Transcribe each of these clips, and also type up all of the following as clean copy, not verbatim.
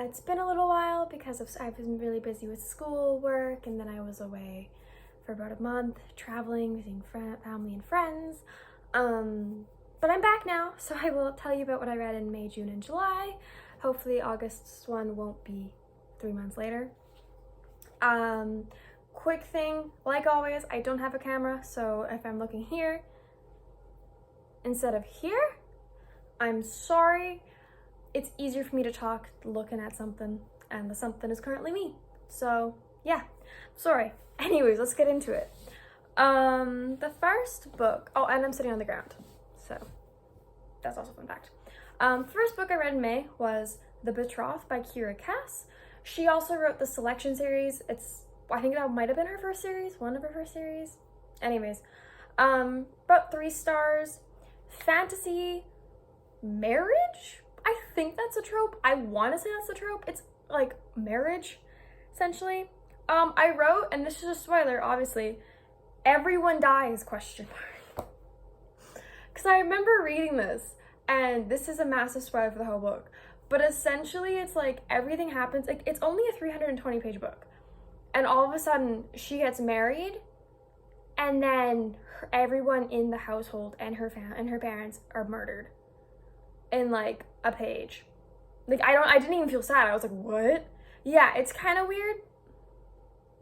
It's been a little while because I've been really busy with school work, and then I was away for about a month traveling, visiting family and friends. But I'm back now, so I will tell you about what I read in May, June, and July. Hopefully August's one won't be 3 months later. Quick thing, like always, I don't have a camera, so if I'm looking here instead of here, I'm sorry. It's easier for me to talk looking at something, and the something is currently me. So yeah, sorry. Anyways, let's get into it. The first book, oh, and I'm sitting on the ground, so that's also a fun fact. First book I read in May was The Betroth by Kira Cass. She also wrote the Selection series. I think that might have been her first series, one of her first series. Anyways, about 3 stars. Fantasy marriage? I think that's a trope. I want to say that's a trope. It's like marriage, essentially. I wrote, and this is a spoiler, obviously, everyone dies, question mark. Because I remember reading this, and this is a massive spoiler for the whole book. But essentially, it's like everything happens. Like, it's only a 320-page book. And all of a sudden, she gets married, and then everyone in the household and her parents are murdered in like a page. Like, I didn't even feel sad. I was like, what? Yeah, it's kind of weird.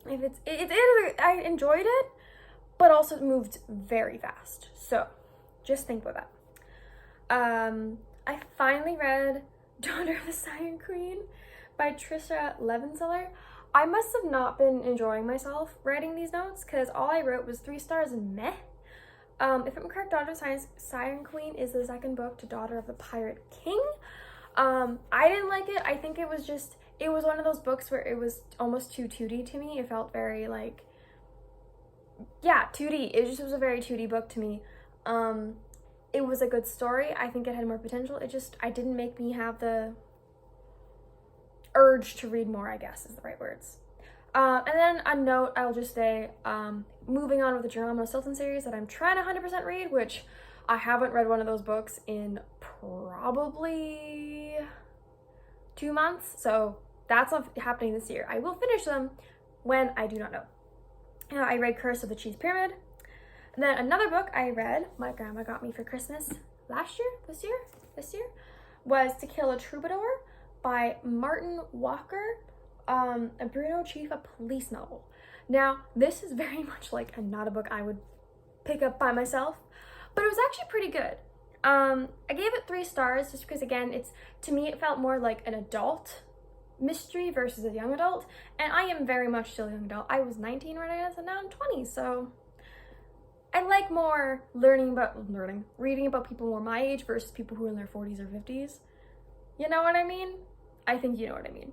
I enjoyed it, but also it moved very fast. So just think about that. I finally read Daughter of the Siren Queen by Trisha Levenseller. I must have not been enjoying myself writing these notes because all I wrote was 3 stars and meh. If I'm correct, Daughter of the Siren Queen is the second book to Daughter of the Pirate King. I didn't like it. I think it was one of those books where it was almost too 2D to me. It felt very like, yeah, 2D. It was a very 2D book to me. It was a good story. I think it had more potential. I didn't make me have the urge to read more, I guess is the right words. And then a note, I'll just say, moving on with the Geronimo Stilton series that I'm trying to 100% read, which I haven't read one of those books in probably 2 months, so that's not happening this year. I will finish them when, I do not know. I read Curse of the Cheese Pyramid. And then another book I read, my grandma got me for Christmas this year, was To Kill a Troubadour by Martin Walker, a Bruno Chief, police novel. Now, this is very much like not a book I would pick up by myself, but it was actually pretty good. I gave it 3 stars just because, again, to me it felt more like an adult mystery versus a young adult, and I am very much still a young adult. I was 19 when I read this, and now I'm 20, so I like more reading about people more my age versus people who are in their 40s or 50s. You know what I mean? I think you know what I mean.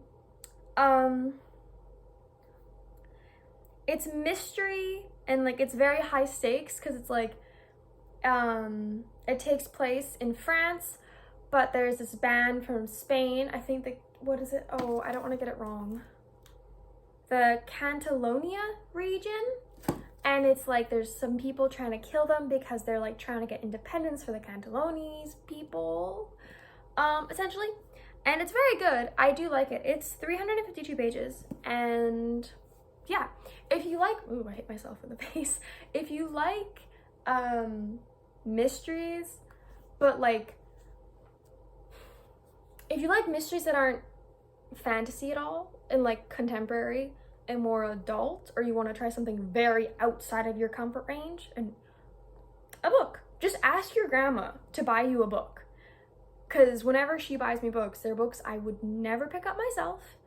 It's mystery, and like it's very high stakes because it's like it takes place in France, but there's this band from Spain. I think what is it? Oh, I don't want to get it wrong. The Catalonia region, and it's like there's some people trying to kill them because they're like trying to get independence for the Catalonese people, essentially. And it's very good. I do like it. It's 352 pages, and yeah, if you like, ooh, I hit myself in the face. If you like mysteries, but like, if you like mysteries that aren't fantasy at all and like contemporary and more adult, or you want to try something very outside of your comfort range, and a book, just ask your grandma to buy you a book. Because whenever she buys me books, they're books I would never pick up myself,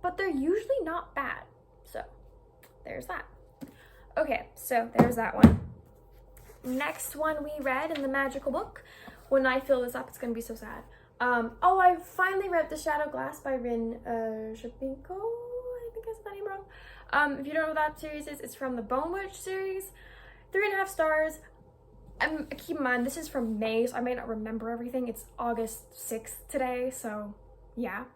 but they're usually not bad. So there's that. Okay, so there's that one. Next one we read in the magical book. When I fill this up, it's going to be so sad. I finally read The Shadow Glass by Rin Shapinko. I think I said that name wrong. If you don't know what that series is, it's from the Bone Witch series. 3.5 stars. Keep in mind, this is from May, so I may not remember everything. It's August 6th today, so yeah.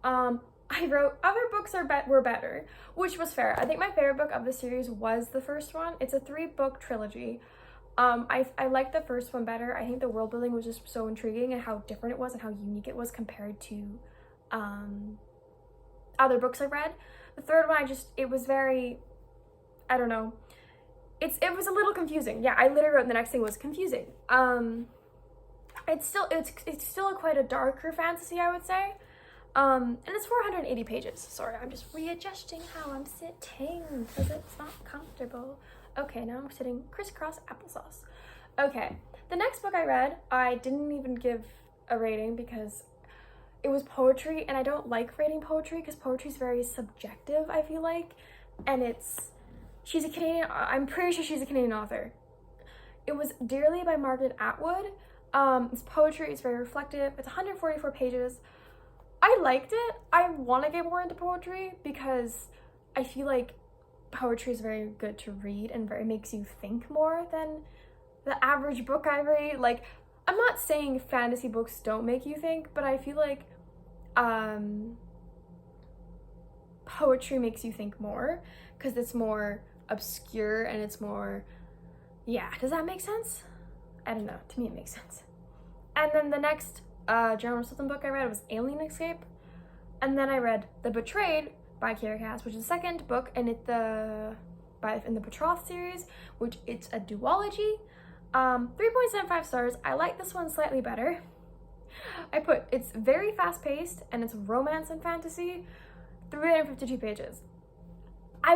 I wrote other books were better, which was fair. I think my favorite book of the series was the first one. It's a 3-book trilogy. I liked the first one better. I think the world building was just so intriguing and how different it was and how unique it was compared to other books I read. The third one, it was very, I don't know. It was a little confusing. Yeah, I literally wrote the next thing was confusing. It's still quite a darker fantasy, I would say. And it's 480 pages. Sorry, I'm just readjusting how I'm sitting because it's not comfortable. Okay, now I'm sitting crisscross applesauce. Okay, the next book I read, I didn't even give a rating because it was poetry, and I don't like rating poetry because poetry is very subjective, I feel like. And she's a Canadian, I'm pretty sure she's a Canadian author. It was Dearly by Margaret Atwood. It's poetry, it's very reflective. It's 144 pages. I liked it. I want to get more into poetry because I feel like poetry is very good to read and makes you think more than the average book I read. Like, I'm not saying fantasy books don't make you think, but I feel like poetry makes you think more because it's more obscure and it's more, yeah, does that make sense? I don't know, to me it makes sense. And then the next German Sultan book I read was Alien Escape, and then I read The Betrayed by Kira Cass, which is the second book in the Betroth series, which it's a duology. 3.75 stars. I like this one slightly better. It's very fast paced and it's romance and fantasy. 352 pages. I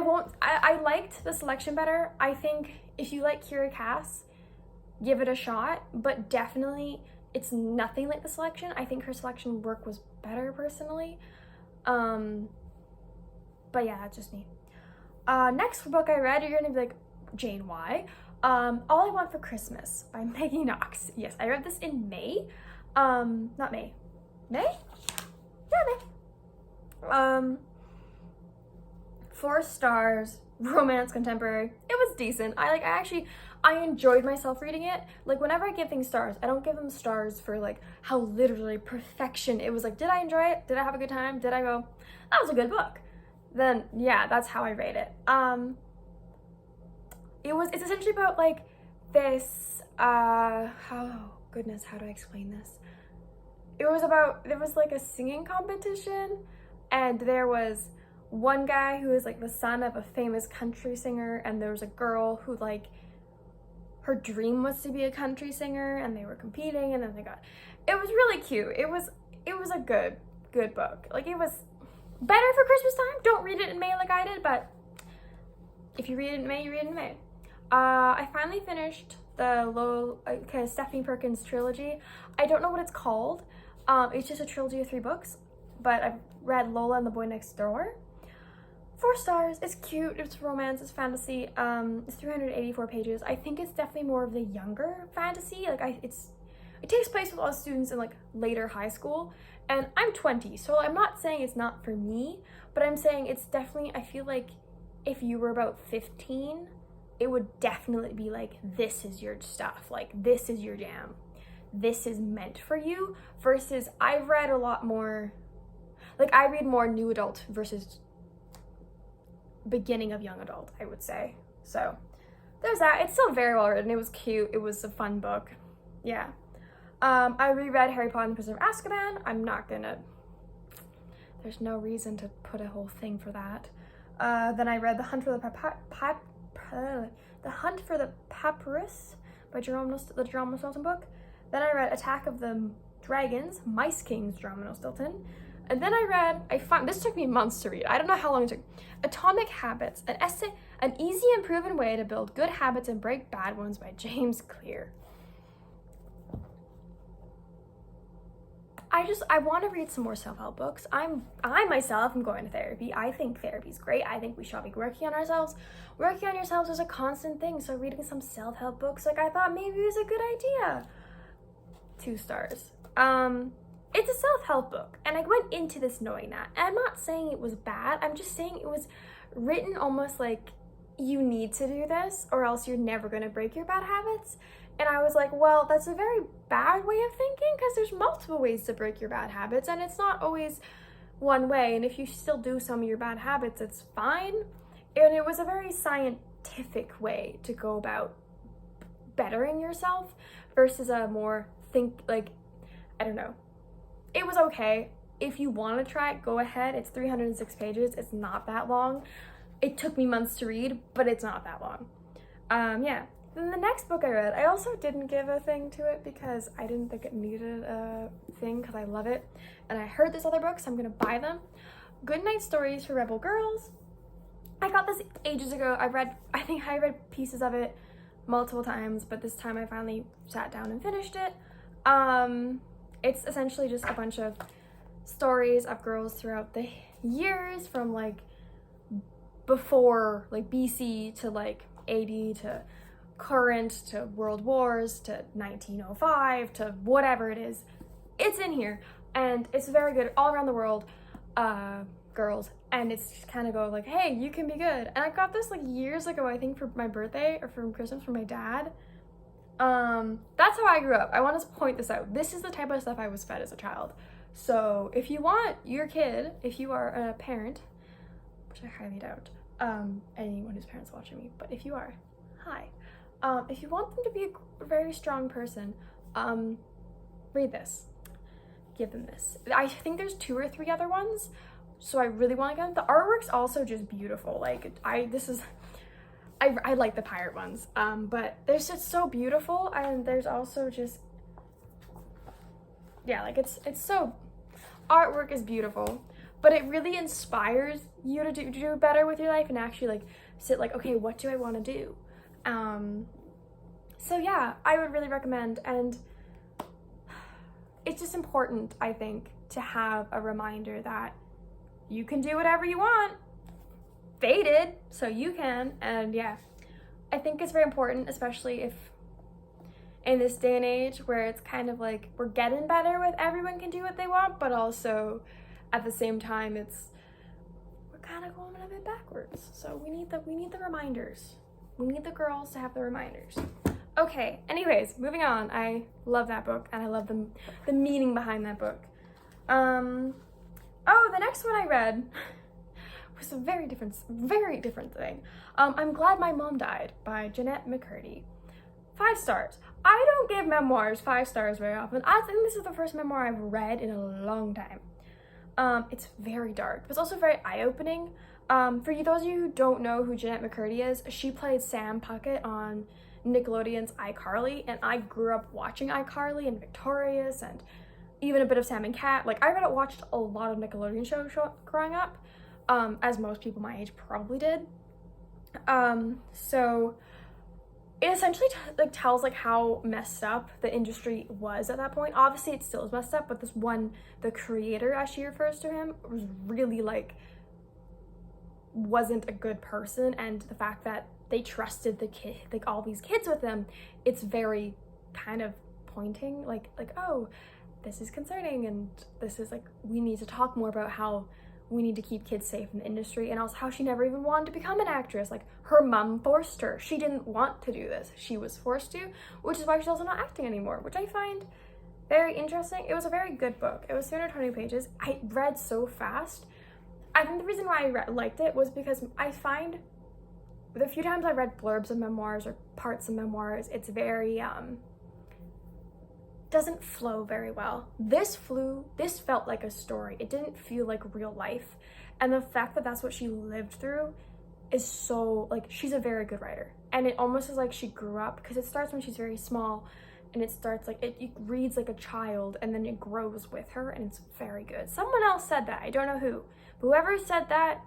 liked the selection better. I think if you like Kira Cass, give it a shot, but definitely it's nothing like the selection. I think her selection work was better personally. But yeah, that's just me. Next book I read, you're gonna be like, Jane, why? All I Want for Christmas by Maggie Knox. Yes, I read this in May. Not May. May? Yeah, May. 4 stars, romance, contemporary. It was decent. I enjoyed myself reading it. Like, whenever I give things stars, I don't give them stars for like how literally perfection. It was like, did I enjoy it? Did I have a good time? Did I go, that was a good book? Then yeah, that's how I rate it. It's essentially about like this, how do I explain this? There was like a singing competition, and there was one guy who was like the son of a famous country singer, and there was a girl who like her dream was to be a country singer, and they were competing, and then it was really cute. It was a good book. Like, it was better for Christmas time. Don't read it in May like I did, but if you read it in May, you read it in May. I finally finished the Stephanie Perkins trilogy. I don't know what it's called. It's just a trilogy of 3 books, but I've read Lola and the Boy Next Door. 4 stars. It's cute. It's romance. It's fantasy. It's 384 pages. I think it's definitely more of the younger fantasy. Like, it takes place with all students in like later high school, and I'm 20, so I'm not saying it's not for me, but I'm saying it's definitely, I feel like if you were about 15, it would definitely be like, this is your stuff, like this is your jam, this is meant for you, versus I've read a lot more, like I read more new adult versus beginning of young adult, I would say. So there's that. It's still very well written. It was cute. It was a fun book. Yeah. I reread Harry Potter and the Prisoner of Azkaban. I'm not gonna, there's no reason to put a whole thing for that. Then I read The Hunt for the Papyrus by the Jerome Stilton book. Then I read Attack of the Dragons, Mice King's Jerome Stilton. And then this took me months to read. I don't know how long it took. Atomic Habits, an easy and proven way to build good habits and break bad ones by James Clear. I want to read some more self-help books. I myself am going to therapy. I think therapy is great. I think we should all be working on ourselves. Working on yourselves is a constant thing. So reading some self-help books, like I thought maybe it was a good idea. 2 stars. It's a self-help book, and I went into this knowing that. And I'm not saying it was bad. I'm just saying it was written almost like you need to do this or else you're never going to break your bad habits. And I was like, well, that's a very bad way of thinking, because there's multiple ways to break your bad habits, and it's not always one way. And if you still do some of your bad habits, it's fine. And it was a very scientific way to go about bettering yourself versus a more I don't know. It was okay. If you want to try it, go ahead. It's 306 pages. It's not that long. It took me months to read, but it's not that long. Yeah. Then the next book I read, I also didn't give a thing to it because I didn't think it needed a thing because I love it. And I heard this other book, so I'm going to buy them. Goodnight Stories for Rebel Girls. I got this ages ago. I think I read pieces of it multiple times, but this time I finally sat down and finished it. It's essentially just a bunch of stories of girls throughout the years from like before like BC to like AD to current to world wars to 1905 to whatever it is. It's in here and it's very good all around the world, girls, and it's just kind of go like, hey, you can be good. And I got this like years ago, I think for my birthday or for Christmas from my dad. That's how I grew up. I want to point this out. This is the type of stuff I was fed as a child. So if you want your kid, if you are a parent, which I highly doubt, anyone whose parents watching me, but if you are, hi. If you want them to be a very strong person, read this. Give them this. I think there's 2 or 3 other ones, so I really want to get them. The artwork's also just beautiful. Like, I like the pirate ones, but they're just so beautiful, and there's also just, yeah, like it's so, artwork is beautiful, but it really inspires you to do better with your life and actually like sit like, okay, what do I want to do? So yeah, I would really recommend, and it's just important, I think, to have a reminder that you can do whatever you want. They did, so you can. And yeah, I think it's very important, especially if in this day and age where it's kind of like we're getting better with everyone can do what they want, but also at the same time we're kind of going a bit backwards. So we need the reminders. We need the girls to have the reminders. Okay, anyways, moving on. I love that book, and I love the meaning behind that book. Oh, the next one I read was a very different thing. I'm Glad My Mom Died by Jeanette McCurdy. 5 stars. I don't give memoirs 5 stars very often. I think this is the first memoir I've read in a long time. It's very dark. It's also very eye-opening. For those of you who don't know who Jeanette McCurdy is, she played Sam Puckett on Nickelodeon's iCarly, and I grew up watching iCarly and Victorious and even a bit of Sam and Cat. Like, I watched a lot of Nickelodeon shows growing up, as most people my age probably did. So it essentially tells like how messed up the industry was at that point. Obviously it still is messed up, but this one, the creator, as she refers to him, was really like wasn't a good person, and the fact that they trusted the kid, like all these kids with them, it's very kind of pointing like oh, this is concerning, and this is like, we need to talk more about how we need to keep kids safe in the industry, and also how she never even wanted to become an actress. Like, her mom forced her. She didn't want to do this. She was forced to, which is why she's also not acting anymore, which I find very interesting. It was a very good book. It was 320 pages. I read so fast. I think the reason why I liked it was because I find the few times I read blurbs of memoirs or parts of memoirs, it's very, doesn't flow very well. This felt like a story. It didn't feel like real life. And the fact that that's what she lived through is so, like, she's a very good writer. And it almost is like she grew up, because it starts when she's very small, and it starts like, it reads like a child, and then it grows with her, and it's very good. Someone else said that, I don't know who. But whoever said that,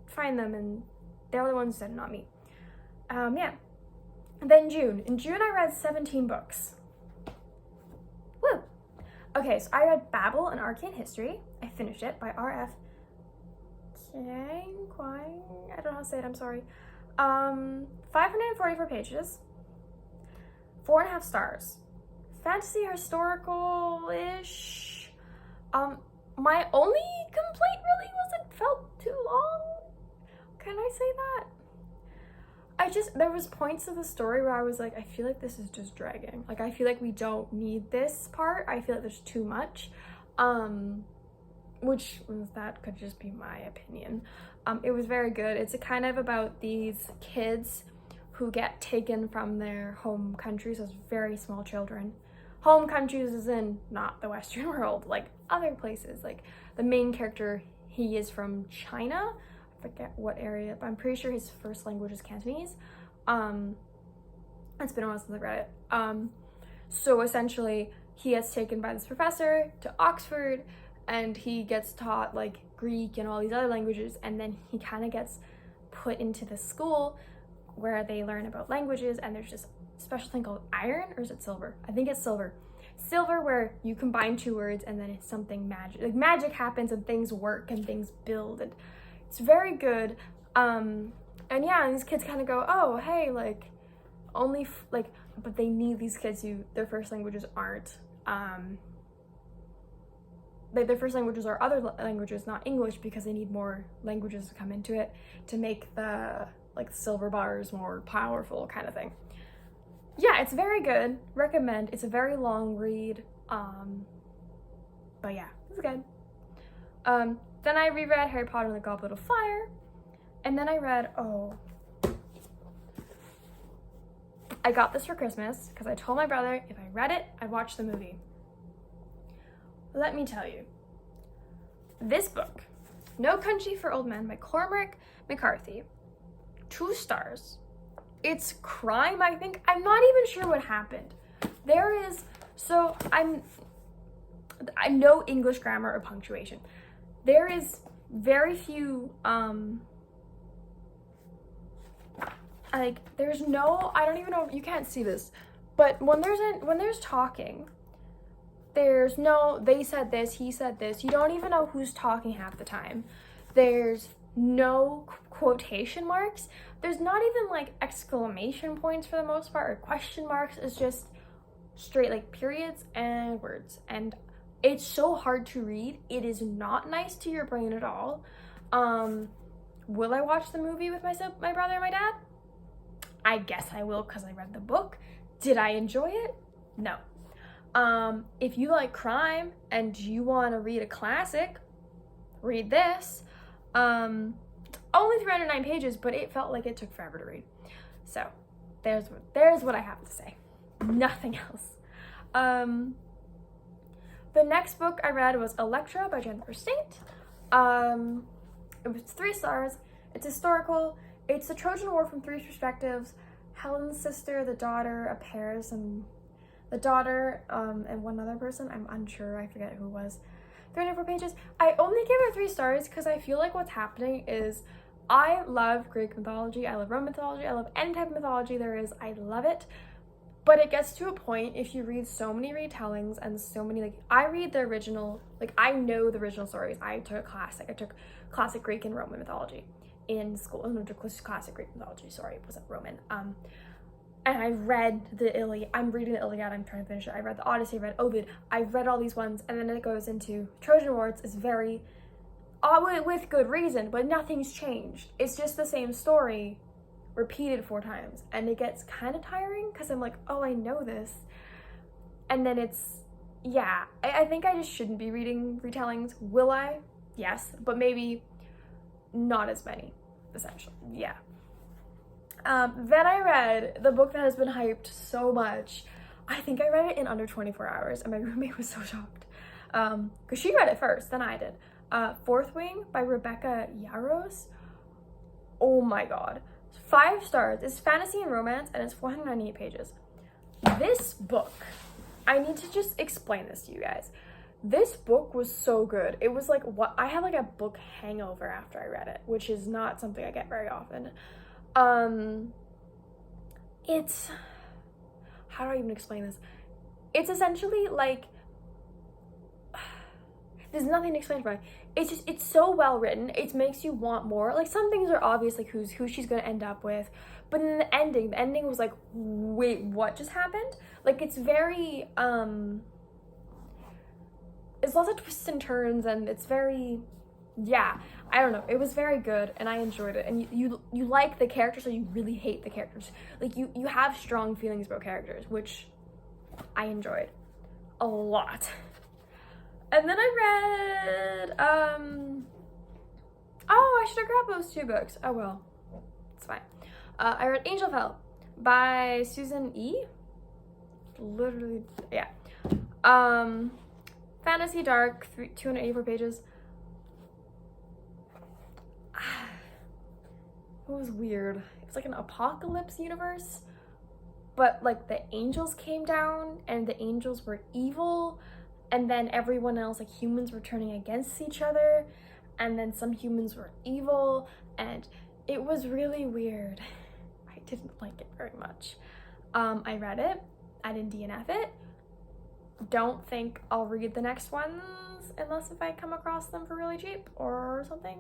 find them, and they're the ones who said it, not me. Yeah. And then June. In June, I read 17 books. Woo! Okay, so I read Babel, An Arcane History. I finished it by R.F. Kuang. I don't know how to say it, I'm sorry. 544 pages. 4.5 stars. Fantasy, historical-ish. My only complaint really was it felt too long. Can I say that? There was points of the story where I was like, I feel like this is just dragging. Like, I feel like we don't need this part. I feel like there's too much. Which, that could just be my opinion. It was very good. It's kind of about these kids who get taken from their home countries as very small children, home countries is in not the Western world, like other places. Like the main character, he is from China. I forget what area, but I'm pretty sure his first language is Cantonese. It's been a while since I read it. So essentially, he gets taken by this professor to Oxford, and he gets taught like Greek and all these other languages, and then he kind of gets put into this school where they learn about languages, and there's this special thing called iron, or is it silver? I think it's silver. Silver, where you combine two words and then it's something magic. Like magic happens and things work and things build, and it's very good. And yeah, and these kids kind of go, oh, hey, like only but they need these kids who their first languages aren't their first languages are other languages, not English, because they need more languages to come into it to make the like silver bars more powerful kind of thing. Yeah, it's very good. Recommend. It's a very long read. But yeah, it's good. Then I reread Harry Potter and the Goblet of Fire. And then I read, I got this for Christmas because I told my brother if I read it, I'd watch the movie. Let me tell you, this book, No Country for Old Men by Cormac McCarthy, 2 stars. It's crime, I think. I'm not even sure what happened. I know English grammar or punctuation. There is very few, there's no, I don't even know, you can't see this, but when there's talking, there's no, they said this, he said this, you don't even know who's talking half the time. There's no quotation marks. There's not even like exclamation points for the most part, or question marks. It's just straight like periods and words, and it's so hard to read. It is not nice to your brain at all. Will I watch the movie with my brother and my dad? I guess I will, because I read the book. Did I enjoy it? No. If you like crime and you want to read a classic, read this. It's only 309 pages, but it felt like it took forever to read. So there's what I have to say. Nothing else. The next book I read was Electra by Jennifer Saint. It was 3 stars. It's historical. It's the Trojan War from 3 perspectives. Helen's sister, the daughter of Paris, and the daughter, and one other person. I'm unsure. I forget who it was. 304 pages. I only give it 3 stars because I feel like what's happening is I love Greek mythology. I love Roman mythology. I love any type of mythology there is. I love it. But it gets to a point, if you read so many retellings and so many, like, I read the original, like, I know the original stories. I took classic Greek and Roman mythology in school. No, classic Greek mythology, sorry, it wasn't Roman. And I read the Iliad. I'm reading the Iliad. I'm trying to finish it. I read the Odyssey. I read Ovid. I've read all these ones, and then it goes into Trojan War. It's very, with good reason, but nothing's changed. It's just the same story repeated 4 times, and it gets kind of tiring because I'm like, oh, I know this. And then it's, yeah, I think I just shouldn't be reading retellings. Will I? Yes, but maybe not as many, essentially. Yeah. Then I read the book that has been hyped so much. I think I read it in under 24 hours, and my roommate was so shocked. Because she read it first, then I did. Fourth Wing by Rebecca Yarros. Oh my god. 5 stars. It's fantasy and romance, and it's 498 pages. This book, I need to just explain this to you guys. This book was so good. It was like, I had like a book hangover after I read it, which is not something I get very often. It's, how do I even explain this? It's essentially like, there's nothing to explain about it. It's so well written. It makes you want more. Like, some things are obvious, like who she's gonna end up with, but in the ending was like, wait, what just happened? Like, it's very, it's lots of twists and turns, and it's very, yeah, I don't know. It was very good, and I enjoyed it. And you like the characters, or you really hate the characters. Like, you have strong feelings about characters, which I enjoyed a lot. And then I read, I should have grabbed those 2 books. Oh well, it's fine. I read Angel of Hell by Susan E. Literally, yeah. Fantasy dark, 284 pages. It was weird. It was like an apocalypse universe, but like the angels came down and the angels were evil, and then everyone else, like humans, were turning against each other, and then some humans were evil, and it was really weird. I didn't like it very much. I read it. I didn't DNF it. Don't think I'll read the next ones unless if I come across them for really cheap or something.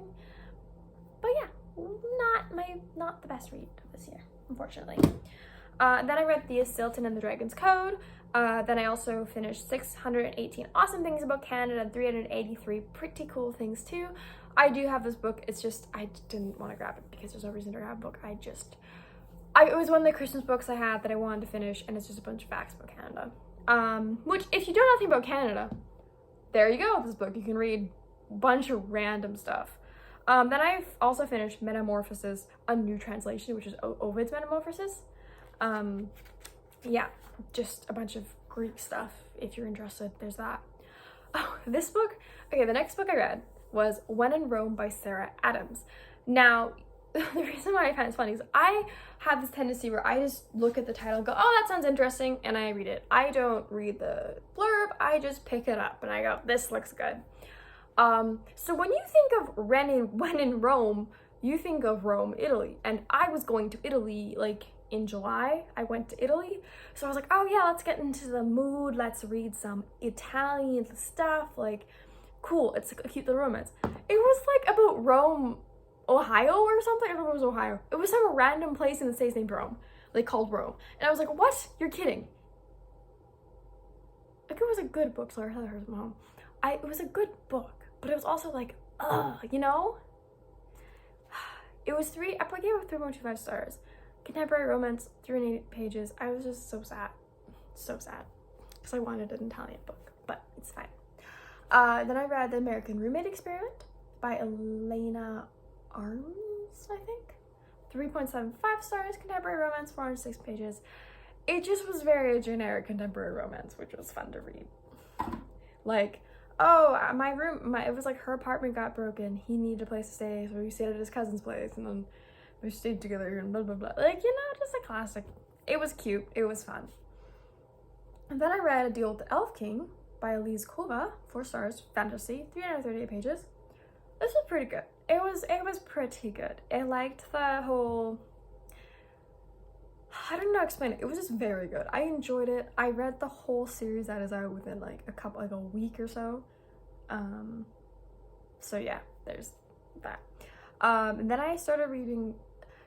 But yeah, not the best read this year, unfortunately. Then I read Thea Stilton and the Dragon's Code. Then I also finished 618 Awesome Things About Canada and 383 Pretty Cool Things Too. I do have this book. It's just I didn't want to grab it because there's no reason to grab a book. It was one of the Christmas books I had that I wanted to finish, and it's just a bunch of facts about Canada. Which, if you know nothing about Canada, there you go, this book. You can read a bunch of random stuff. Then I've also finished Metamorphosis, a new translation, which is Ovid's Metamorphosis. Yeah, just a bunch of Greek stuff. If you're interested, there's that. Oh, this book, okay, the next book I read was When in Rome by Sarah Adams. Now, the reason why I find it funny is I have this tendency where I just look at the title and go, oh, that sounds interesting, and I read it. I don't read the blurb, I just pick it up and I go, this looks good. So when you think of When in Rome, you think of Rome, Italy, and I was going to Italy like in July. I went to Italy, so I was like, oh yeah, let's get into the mood, let's read some Italian stuff, like cool, it's a cute little romance. It was like about Rome, Ohio or something. I don't know if it was Ohio. It was some random place in the States named Rome, like called Rome, and I was like, what? You're kidding. Like, it was a good book. Sorry, I heard it from home. It was a good book, but it was also like, you know? It was I gave it 3.25 stars. Contemporary romance, 308 pages. I was just so sad. So sad. Because I wanted an Italian book, but it's fine. Then I read The American Roommate Experiment by Elena Arms, I think. 3.75 stars, contemporary romance, 406 pages. It just was very generic contemporary romance, which was fun to read. Like, oh, it was like her apartment got broken. He needed a place to stay, so he stayed at his cousin's place, and then they stayed together and blah, blah, blah. Like, you know, just a classic. It was cute. It was fun. And then I read A Deal with the Elf King by Elise Kova, 4 stars, fantasy, 338 pages. This was pretty good. It was pretty good. I liked the whole, I don't know how to explain it. It was just very good. I enjoyed it. I read the whole series that is out within like a week or so. So yeah, there's that. And then I started reading,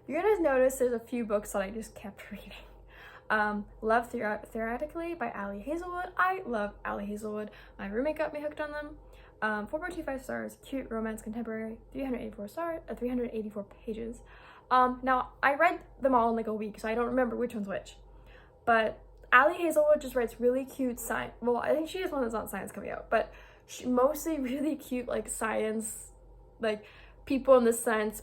you're gonna notice there's a few books that I just kept reading. Love Theoretically by Ali Hazelwood. I love Ali Hazelwood. My roommate got me hooked on them. 4.25 stars, cute romance, contemporary, 384 pages. Now I read them all in like a week, so I don't remember which one's which. But Ali Hazelwood just writes really cute science. Well, I think she has one that's not science coming out, but she mostly really cute like science, like people in the science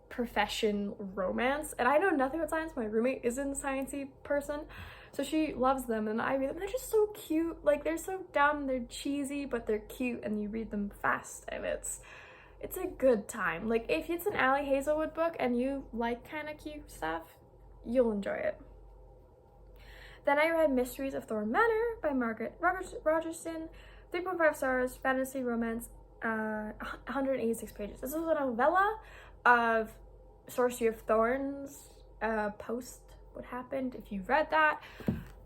profession romance. And I know nothing about science. My roommate isn't a sciencey person, so she loves them, and I read them. They're just so cute. Like, they're so dumb, they're cheesy, but they're cute, and you read them fast, and it's a good time. Like, if it's an Ali Hazelwood book and you like kind of cute stuff, you'll enjoy it. Then I read Mysteries of Thorn Manor by Margaret Rogerson, 3.5 stars, fantasy romance, 186 pages. This is a novella of Sorcery of Thorns, post what happened, if you've read that.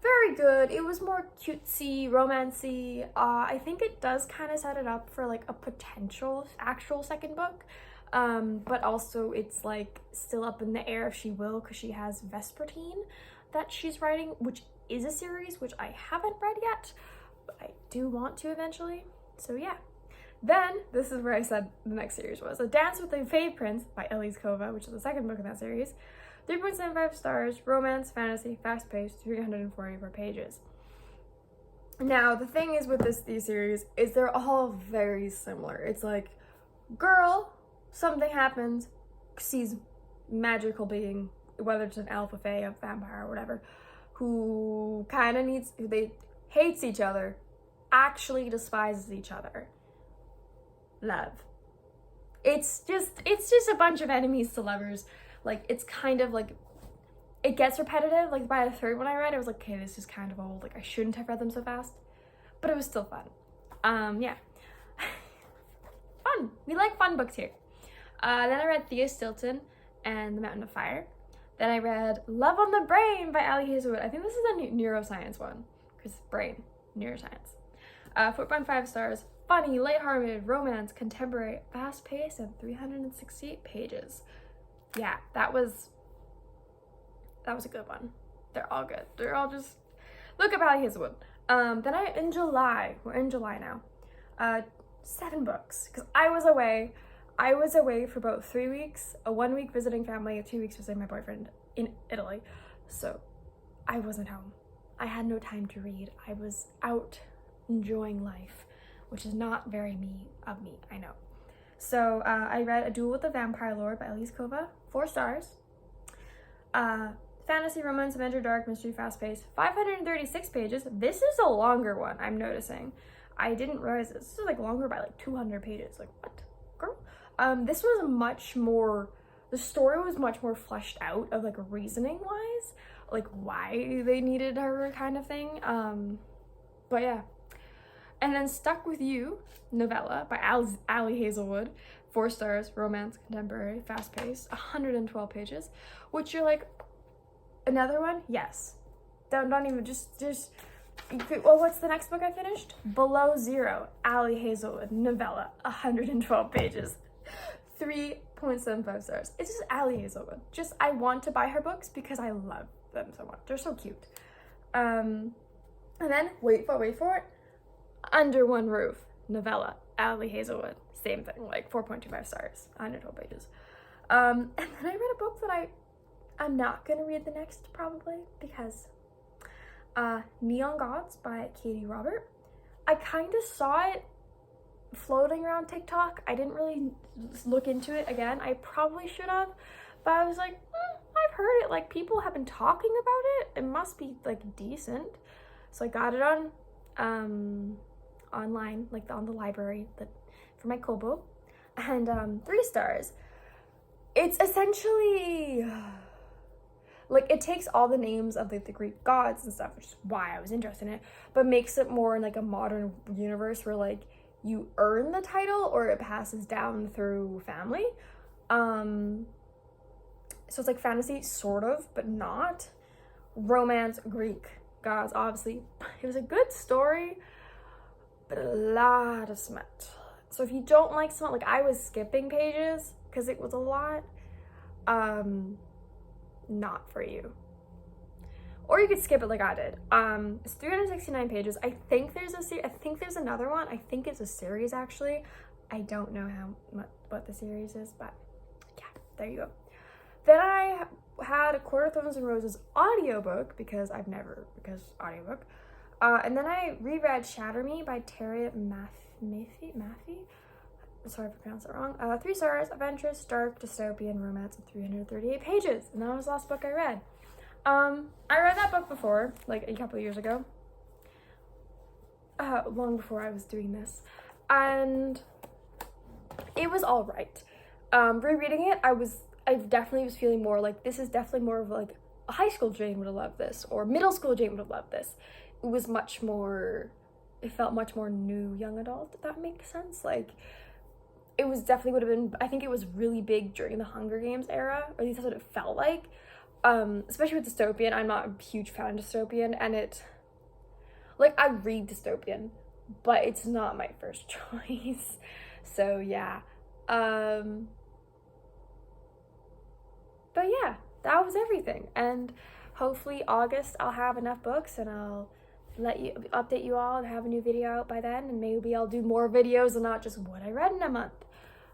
Very good. It was more cutesy, romancy. I think it does kind of set it up for like a potential actual second book, but also it's like still up in the air if she will, because she has Vespertine that she's writing, which is a series which I haven't read yet, but I do want to eventually. So yeah. Then this is where I said the next series was A Dance with the Fae Prince by Elise Kova, which is the second book in that series. 3.75 stars, romance, fantasy, fast-paced, 344 pages. Now, the thing is with these series is they're all very similar. It's like, girl, something happens, sees magical being, whether it's an elf, a fae, a vampire, or whatever, who kind of they hates each other, actually despises each other. Love. It's just a bunch of enemies to lovers. Like, it's kind of like, it gets repetitive. Like, by the third one I read, I was like, okay, this is kind of old. Like, I shouldn't have read them so fast. But it was still fun. Yeah. Fun. We like fun books here. Then I read Thea Stilton and The Mountain of Fire. Then I read Love on the Brain by Ali Hazelwood. I think this is a neuroscience one, because brain, neuroscience. 4.5 stars. Funny, lighthearted, romance, contemporary, fast-paced, and 368 pages. Yeah, that was a good one. They're all good. They're all just, look up Ali Hazelwood. Then in July, we're in July now, 7 books, because I was away for about 3 weeks, a 1 week visiting family, 2 weeks visiting my boyfriend in Italy, so I wasn't home. I had no time to read. I was out enjoying life, which is not very of me, I know. So I read A Duel with the Vampire Lord by Elise Kova, 4 stars. Fantasy, romance, adventure, dark, mystery, fast-paced, 536 pages. This is a longer one, I'm noticing. I didn't realize this is like longer by like 200 pages. Like, what, girl? This was much more, the story was much more fleshed out of like reasoning-wise, like why they needed her kind of thing. But yeah. And then Stuck With You, novella by Ali Hazelwood, 4 stars, romance, contemporary, fast-paced, 112 pages, which you're like, another one? Yes. Don't even, just, well, what's the next book I finished? Below Zero, Ali Hazelwood, novella, 112 pages, 3.75 stars. It's just Ali Hazelwood. Just, I want to buy her books because I love them so much. They're so cute. And then, wait for it, Under One Roof, novella, Ali Hazelwood, same thing, like 4.25 stars, 112 pages. And then I read a book that I'm not gonna read the next, probably, because Neon Gods by Katie Robert. I kind of saw it floating around TikTok. I didn't really look into it again. I probably should have, but I was like, I've heard it, like people have been talking about it. It must be like decent. So I got it on online, like on the library for my Kobo, and 3 stars. It's essentially like, it takes all the names of like the Greek gods and stuff, which is why I was interested in it, but makes it more in like a modern universe where like you earn the title or it passes down through family. So it's like fantasy, sort of, but not. Romance, Greek gods, obviously. It was a good story, but a lot of smut. So if you don't like smut, like I was skipping pages because it was a lot, not for you. Or you could skip it like I did. It's 369 pages. I think there's another one. I think it's a series, actually. I don't know what the series is, but yeah, there you go. Then I had A Court of Thorns and Roses audiobook, because audiobook. And then I reread Shatter Me by Terry Maffey. Sorry if I pronounced it wrong. 3 stars, adventurous, dark, dystopian, romance, and 338 pages. And that was the last book I read. I read that book before, like a couple of years ago. Long before I was doing this. And it was all right. Rereading it, I definitely was feeling more like, this is definitely more of like a high school Jane would have loved this, or middle school Jane would have loved this. It felt much more new young adult, if that makes sense. Like, it was definitely would have been, I think it was really big during the Hunger Games era, or at least that's what it felt like. Especially with dystopian. I'm not a huge fan of dystopian, and I read dystopian, but it's not my first choice. So yeah. But yeah, that was everything. And hopefully August I'll have enough books and I'll update you all and have a new video out by then, and maybe I'll do more videos and not just what I read in a month.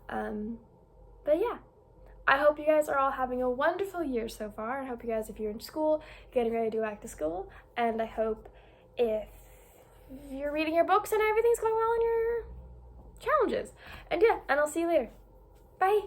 But yeah, I hope you guys are all having a wonderful year so far. I hope you guys, if you're in school, getting ready to go back to school, and I hope if you're reading your books and everything's going well in your challenges. And yeah, and I'll see you later. Bye.